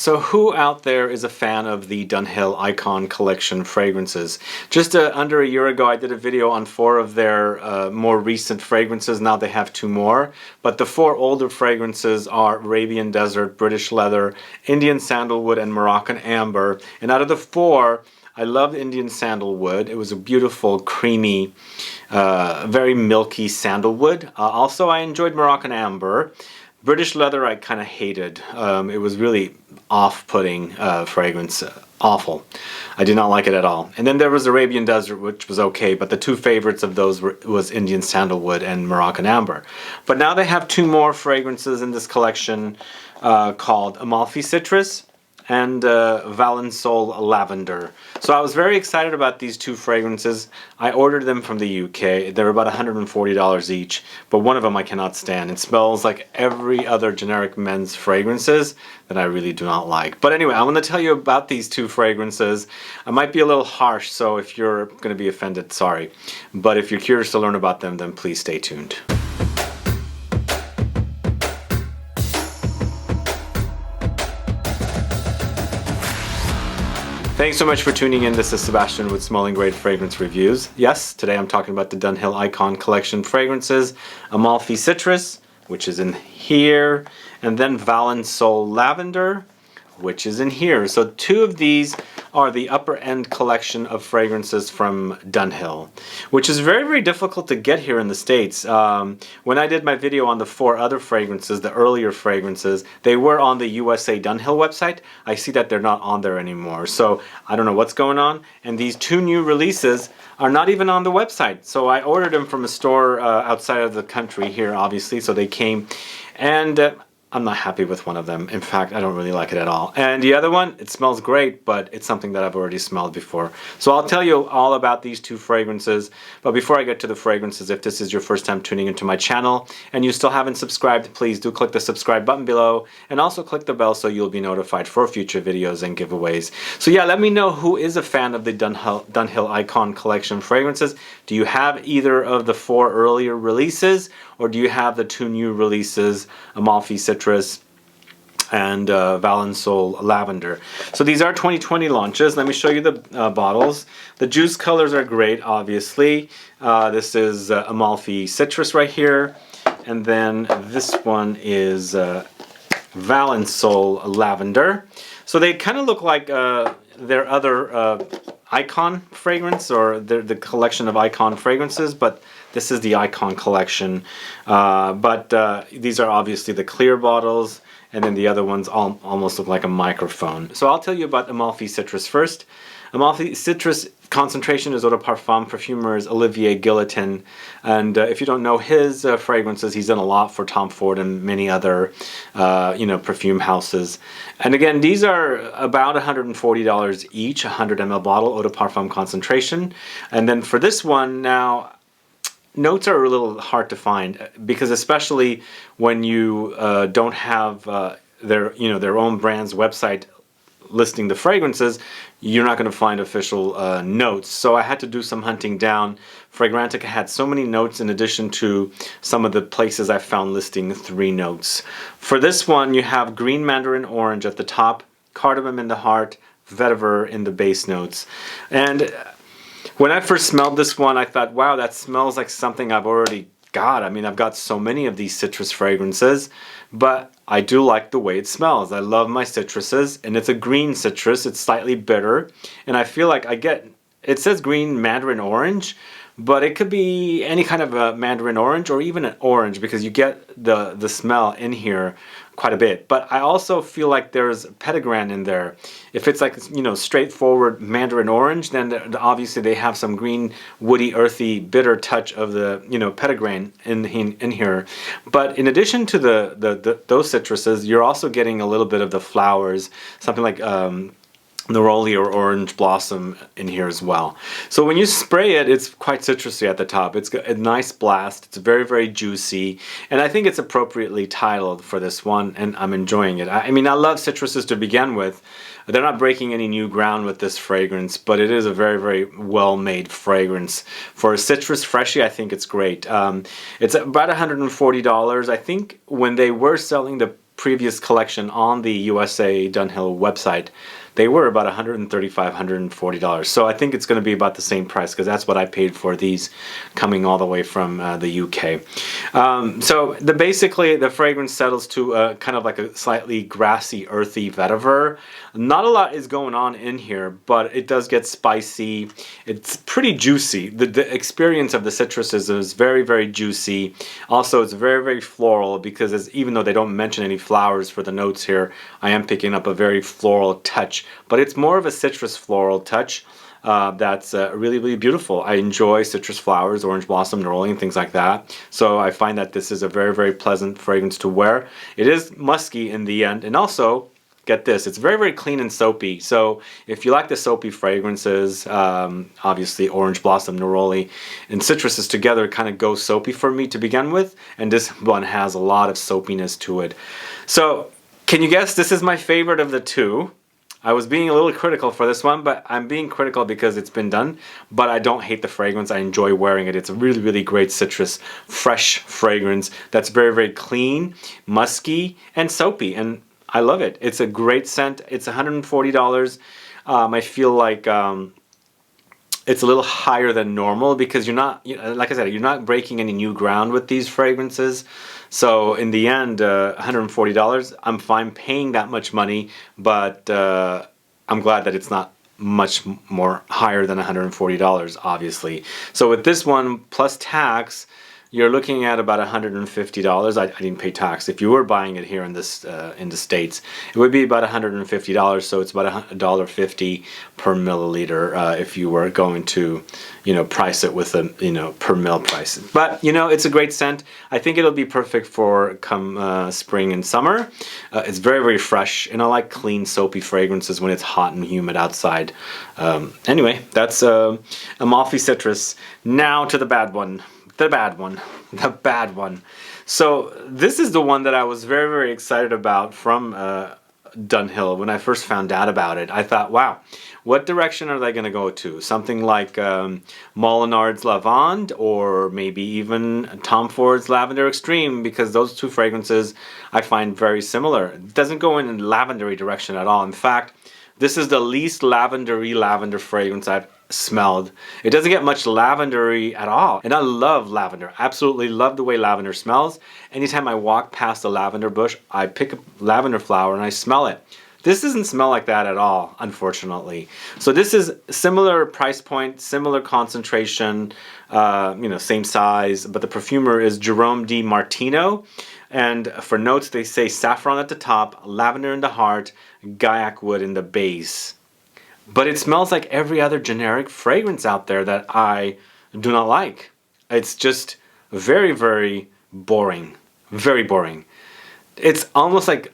So who out there is a fan of the Dunhill Icon Collection fragrances? Just under a year ago I did a video on 4 of their more recent fragrances. Now they have 2 more, but the 4 older fragrances are Arabian Desert, British Leather, Indian Sandalwood, and Moroccan Amber. And out of the 4, I loved Indian Sandalwood. It was a beautiful, creamy, very milky sandalwood. Also I enjoyed Moroccan Amber. British Leather I kind of hated. It was really off-putting fragrance. Awful. I did not like it at all. And then there was Arabian Desert, which was okay, but the 2 favorites of those was Indian Sandalwood and Moroccan Amber. But now they have 2 more fragrances in this collection called Amalfi Citrus and Valensole Lavender. So I was very excited about these 2 fragrances. I ordered them from the UK. They're about $140 each, but one of them I cannot stand. It smells like every other generic men's fragrances that I really do not like. But anyway, I want to tell you about these 2 fragrances. I might be a little harsh, so if you're going to be offended, sorry. But if you're curious to learn about them, then please stay tuned. Thanks so much for tuning in. This is Sebastian with Smelling Great Fragrance Reviews. Yes, today I'm talking about the Dunhill Icon Collection fragrances, Amalfi Citrus, which is in here, and then Valensole Lavender, which is in here. So 2 of these are the upper end collection of fragrances from Dunhill, which is very, very difficult to get here in the States. When I did my video on the 4 other fragrances, the earlier fragrances, they were on the USA Dunhill website. I see that they're not on there anymore. So I don't know what's going on. And these 2 new releases are not even on the website. So I ordered them from a store outside of the country here, obviously. So they came, and I'm not happy with one of them. In fact, I don't really like it at all. And the other one, it smells great, but it's something that I've already smelled before. So I'll tell you all about these 2 fragrances. But before I get to the fragrances, if this is your first time tuning into my channel and you still haven't subscribed, please do click the subscribe button below and also click the bell so you'll be notified for future videos and giveaways. So yeah, let me know who is a fan of the Dunhill Icon Collection fragrances. Do you have either of the 4 earlier releases, or do you have the 2 new releases, Amalfi Citrus and Valensole Lavender? So these are 2020 launches. Let me show you the bottles. The juice colors are great, obviously. This is Amalfi Citrus right here, and then this one is Valensole Lavender. So they kind of look like their other Icon fragrance, or the collection of Icon fragrances, but this is the Icon collection. These are obviously the clear bottles, and then the other ones almost look like a microphone. So I'll tell you about Amalfi Citrus first. Amalfi Citrus concentration is Eau De Parfum. Perfumer is Olivier Gillotin. And if you don't know his fragrances, he's done a lot for Tom Ford and many other perfume houses. And again, these are about $140 each, 100 ml bottle, Eau De Parfum concentration. And then for this one now, notes are a little hard to find, because especially when you don't have their own brand's website listing the fragrances, you're not going to find official notes. So I had to do some hunting down. Fragrantica had so many notes in addition to some of the places I found listing 3 notes. For this one, you have green mandarin orange at the top, cardamom in the heart, vetiver in the base notes. And when I first smelled this one, I thought, wow, that smells like something I've already got. I mean, I've got so many of these citrus fragrances, but I do like the way it smells. I love my citruses, and it's a green citrus. It's slightly bitter, and I feel like it says green mandarin orange, but it could be any kind of a mandarin orange or even an orange, because you get the smell in here quite a bit. But I also feel like there's petitgrain in there. If it's like, straightforward mandarin orange, then obviously they have some green, woody, earthy, bitter touch of the, petitgrain in here. But in addition to those citruses, you're also getting a little bit of the flowers, something like neroli or orange blossom in here as well. So when you spray it, it's quite citrusy at the top. It's got a nice blast. It's very, very juicy, and I think it's appropriately titled for this one, and I'm enjoying it. I mean, I love citruses to begin with. They're not breaking any new ground with this fragrance, but it is a very, very well-made fragrance. For a citrus freshie, I think it's great. It's about $140. I think when they were selling the previous collection on the USA Dunhill website, they were about $135, $140. So I think it's going to be about the same price, because that's what I paid for these coming all the way from the UK. So basically the fragrance settles to kind of like a slightly grassy, earthy vetiver. Not a lot is going on in here, but it does get spicy. It's pretty juicy. The experience of the citruses is very, very juicy. Also, it's very, very floral, because even though they don't mention any flowers for the notes here, I am picking up a very floral touch. But it's more of a citrus floral touch that's really, really beautiful. I enjoy citrus flowers, orange blossom, neroli, and things like that. So I find that this is a very, very pleasant fragrance to wear. It is musky in the end, and also, get this, it's very, very clean and soapy. So if you like the soapy fragrances, obviously orange blossom, neroli, and citruses together kind of go soapy for me to begin with, and this one has a lot of soapiness to it. So can you guess, this is my favorite of the two. I was being a little critical for this one, but I'm being critical because it's been done. But I don't hate the fragrance. I enjoy wearing it. It's a really, really great citrus, fresh fragrance that's very, very clean, musky, and soapy. And I love it. It's a great scent. It's $140. I feel like it's a little higher than normal, because you're not, like I said, you're not breaking any new ground with these fragrances. So in the end, $140, I'm fine paying that much money, but I'm glad that it's not much more higher than $140, obviously. So with this one, plus tax, you're looking at about $150. I didn't pay tax. If you were buying it here in this in the States, it would be about $150. So it's about $1.50 per milliliter if you were going to, price it with a per mil price. But it's a great scent. I think it'll be perfect for come spring and summer. It's very, very fresh, and I like clean, soapy fragrances when it's hot and humid outside. Anyway, that's Amalfi Citrus. Now to the bad one. The bad one. So this is the one that I was very, very excited about from Dunhill. When I first found out about it, I thought, wow, what direction are they going to go to? Something like Molinard's Lavande, or maybe even Tom Ford's Lavender Extreme, because those two fragrances I find very similar. It doesn't go in a lavendery direction at all. In fact, this is the least lavendery lavender fragrance I've smelled. It doesn't get much lavendery at all, and I love lavender. Absolutely love the way lavender smells. Anytime I walk past a lavender bush, I pick a lavender flower and I smell it. This doesn't smell like that at all, unfortunately. So this is similar price point, similar concentration, same size, but the perfumer is Jerome Di Martino. And for notes, they say saffron at the top, lavender in the heart, Gaiac wood in the base. But it smells like every other generic fragrance out there that I do not like. It's just very, very boring. Very boring. It's almost like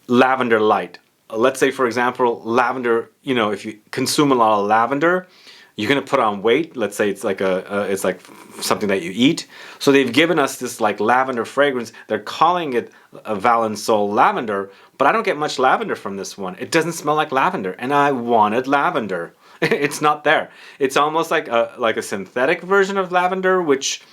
lavender light. Let's say, for example, lavender, if you consume a lot of lavender, you're going to put on weight. Let's say it's like it's like something that you eat. So they've given us this like lavender fragrance. They're calling it a Valensole Lavender, but I don't get much lavender from this one. It doesn't smell like lavender, and I wanted lavender. It's not there. It's almost like a synthetic version of lavender, which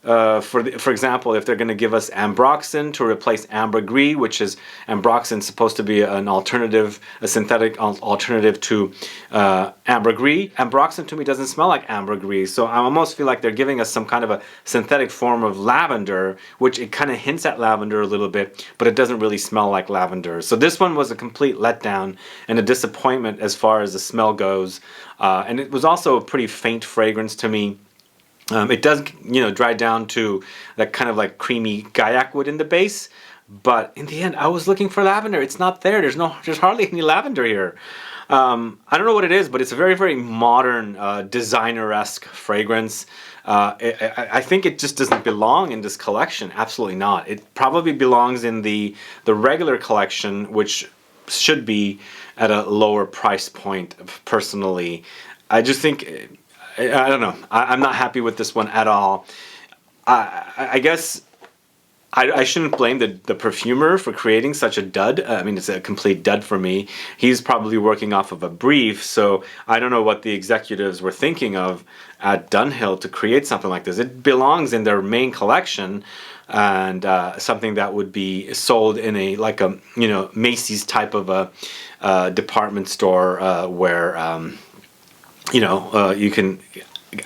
for example, if they're going to give us ambroxan to replace ambergris, which is ambroxan supposed to be an alternative, a synthetic alternative to ambergris. Ambroxan to me doesn't smell like ambergris, so I almost feel like they're giving us some kind of a synthetic form of lavender, which it kind of hints at lavender a little bit, but it doesn't really smell like lavender. So this one was a complete letdown and a disappointment as far as the smell goes, and it was also a pretty faint fragrance to me. It does, dry down to that kind of like creamy Gaiac wood in the base, but in the end, I was looking for lavender. It's not there. There's hardly any lavender here. I don't know what it is, but it's a very, very modern, designer-esque fragrance. I think it just doesn't belong in this collection. Absolutely not. It probably belongs in the regular collection, which should be at a lower price point. Personally, I just think. I don't know. I'm not happy with this one at all. I guess I shouldn't blame the perfumer for creating such a dud. I mean, it's a complete dud for me. He's probably working off of a brief, so I don't know what the executives were thinking of at Dunhill to create something like this. It belongs in their main collection, and something that would be sold in a like a Macy's type of a department store where you can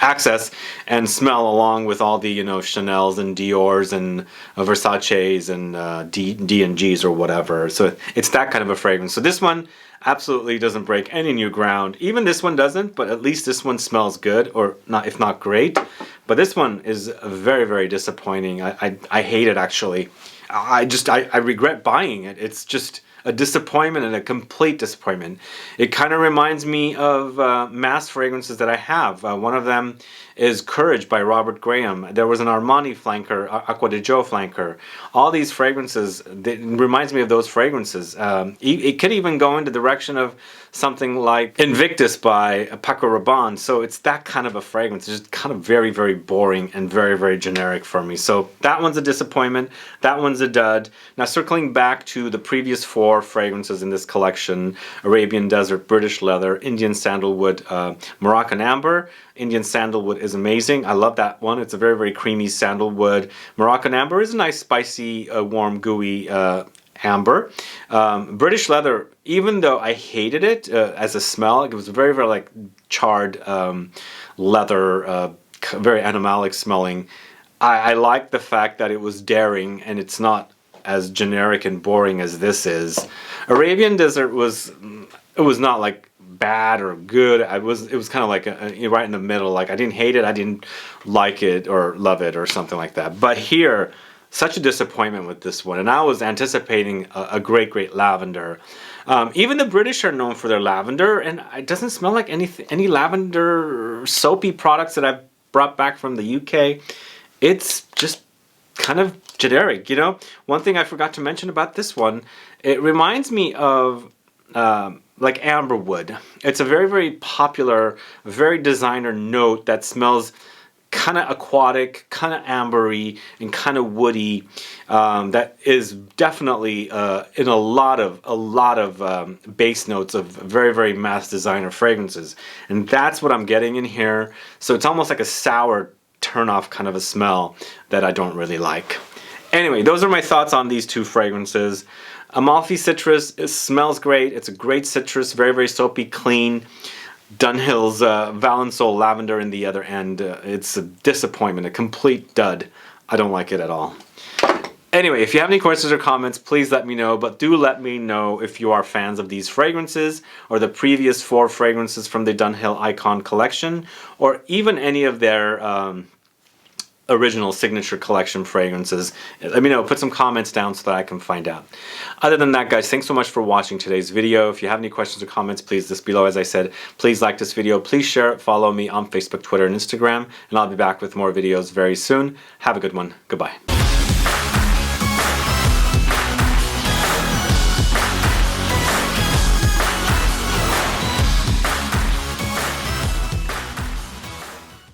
access and smell along with all the Chanel's and Dior's and Versace's and D&G's or whatever. So it's that kind of a fragrance. So this one absolutely doesn't break any new ground. Even this one doesn't, but at least this one smells good, or not, if not great. But this one is very, very disappointing. I hate it, actually. I regret buying it. It's just a disappointment, and a complete disappointment. It kind of reminds me of mass fragrances that I have. One of them is Courage by Robert Graham. There was an Armani flanker, Acqua di Gio flanker. All these fragrances, it reminds me of those fragrances. It could even go in the direction of something like Invictus by Paco Rabanne. So it's that kind of a fragrance. It's just kind of very, very boring and very, very generic for me. So that one's a disappointment. That one's a dud. Now circling back to the previous 4 fragrances in this collection: Arabian Desert, British Leather, Indian Sandalwood, Moroccan Amber. Indian Sandalwood is amazing. I love that one. It's a very, very creamy sandalwood. Moroccan Amber is a nice, spicy, warm, gooey amber. British Leather, even though I hated it as a smell, it was very, very like charred leather, very animalic smelling. I like the fact that it was daring and it's not as generic and boring as this is. Arabian Desert was not like bad or good. It was kind of like right in the middle. Like, I didn't hate it, I didn't like it or love it or something like that. But here, such a disappointment with this one, and I was anticipating a great lavender. Even the British are known for their lavender, and it doesn't smell like any lavender soapy products that I've brought back from the UK. It's just kind of generic, One thing I forgot to mention about this one, it reminds me of like amberwood. It's a very, very popular, very designer note that smells kind of aquatic, kind of ambery, and kind of woody. That is definitely in a lot of base notes of very, very mass designer fragrances, and that's what I'm getting in here. So it's almost like a sour turn-off kind of a smell that I don't really like. Anyway, those are my thoughts on these 2 fragrances. Amalfi Citrus, it smells great. It's a great citrus, very, very soapy, clean. Dunhill's Valensole Lavender in the other end. It's a disappointment, a complete dud. I don't like it at all. Anyway, if you have any questions or comments, please let me know. But do let me know if you are fans of these fragrances, or the previous 4 fragrances from the Dunhill Icon collection, or even any of their original signature collection fragrances. Let me know. Put some comments down so that I can find out. Other than that, guys, thanks so much for watching today's video. If you have any questions or comments, please list below. As I said, please like this video, please share it, follow me on Facebook, Twitter, and Instagram, and I'll be back with more videos very soon. Have a good one. Goodbye.